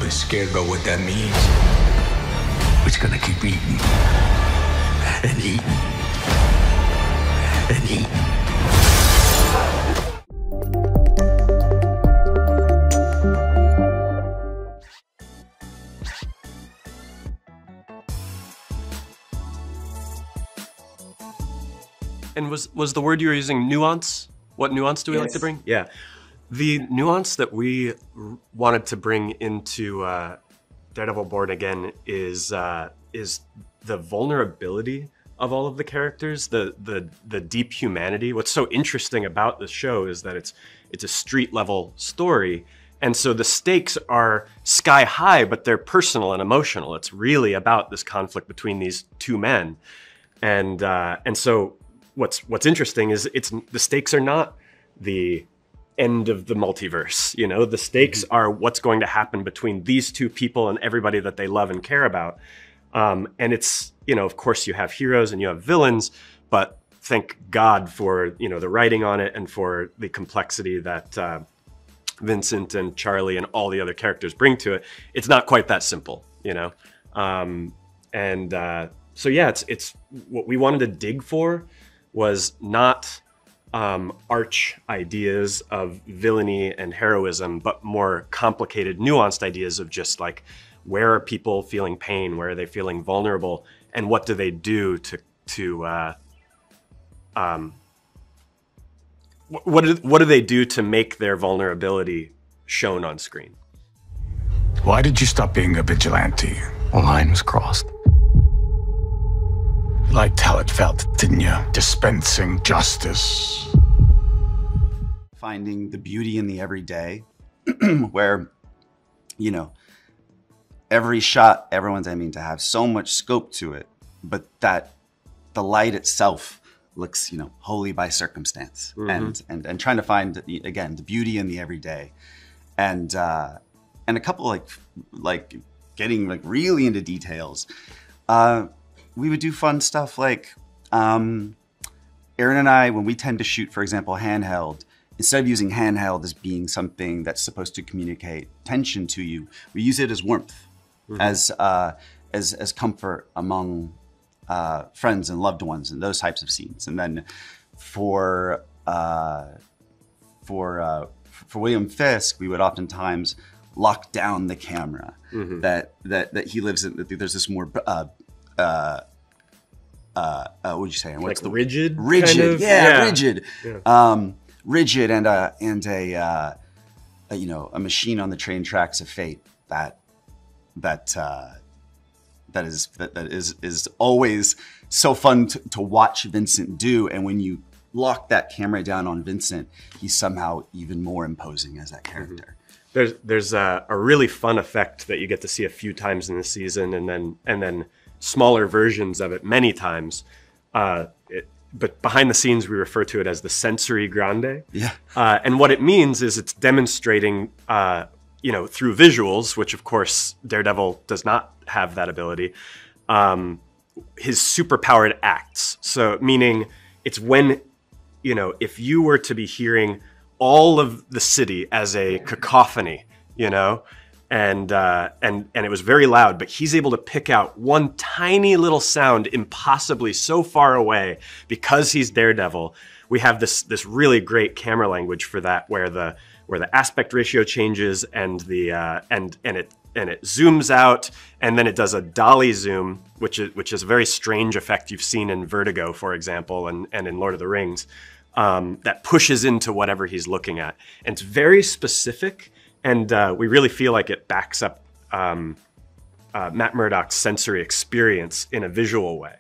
really scared about what that means. It's gonna keep eating and eating and eating. And was the word you were using nuance? What nuance do we like to bring? Yeah. The nuance that we wanted to bring into Daredevil Born Again is the vulnerability of all of the characters, the deep humanity. What's so interesting about the show is that it's a street level story, and so the stakes are sky high, but they're personal and emotional. It's really about this conflict between these two men, and so what's interesting is the stakes are not the end of the multiverse. You know, the stakes are what's going to happen between these two people and everybody that they love and care about. And it's, you know, of course you have heroes and you have villains, but thank God for, you know, the writing on it and for the complexity that Vincent and Charlie and all the other characters bring to it. It's not quite that simple, you know? So yeah, it's what we wanted to dig for was not arch ideas of villainy and heroism, but more complicated, nuanced ideas of just like, where are people feeling pain? Where are they feeling vulnerable? And what do they do what do they do to make their vulnerability shown on screen? Why did you stop being a vigilante? A line was crossed. You liked how it felt, didn't you? Dispensing justice. Finding the beauty in the everyday, where, you know, every shot, everyone's aiming to have so much scope to it, but that the light itself looks, you know, wholly by circumstance, and trying to find, again, the beauty in the everyday, and a couple like getting like really into details. We would do fun stuff like Aaron and I, when we tend to shoot, for example, handheld, instead of using handheld as being something that's supposed to communicate tension to you, we use it as warmth, as comfort among friends and loved ones and those types of scenes. And then for William Fisk, we would oftentimes lock down the camera. That he lives in. There's this more what would you say? Like rigid, kind of? Yeah, rigid, yeah. Rigid, and a you know, a machine on the train tracks of fate that is always so fun to watch Vincent do. And when you lock that camera down on Vincent, he's somehow even more imposing as that character. There's a really fun effect that you get to see a few times in the season, and then smaller versions of it many times. But behind the scenes, we refer to it as the sensory grande. Yeah. And what it means is it's demonstrating, you know, through visuals, which of course Daredevil does not have that ability, his superpowered acts. So meaning it's when, you know, if you were to be hearing all of the city as a cacophony, you know, and it was very loud, but he's able to pick out one tiny little sound impossibly so far away because he's Daredevil. We have this really great camera language for that, where the aspect ratio changes and the and it zooms out, and then it does a dolly zoom, which is a very strange effect you've seen in Vertigo, for example, and in Lord of the Rings, that pushes into whatever he's looking at, and it's very specific. And we really feel like it backs up Matt Murdock's sensory experience in a visual way.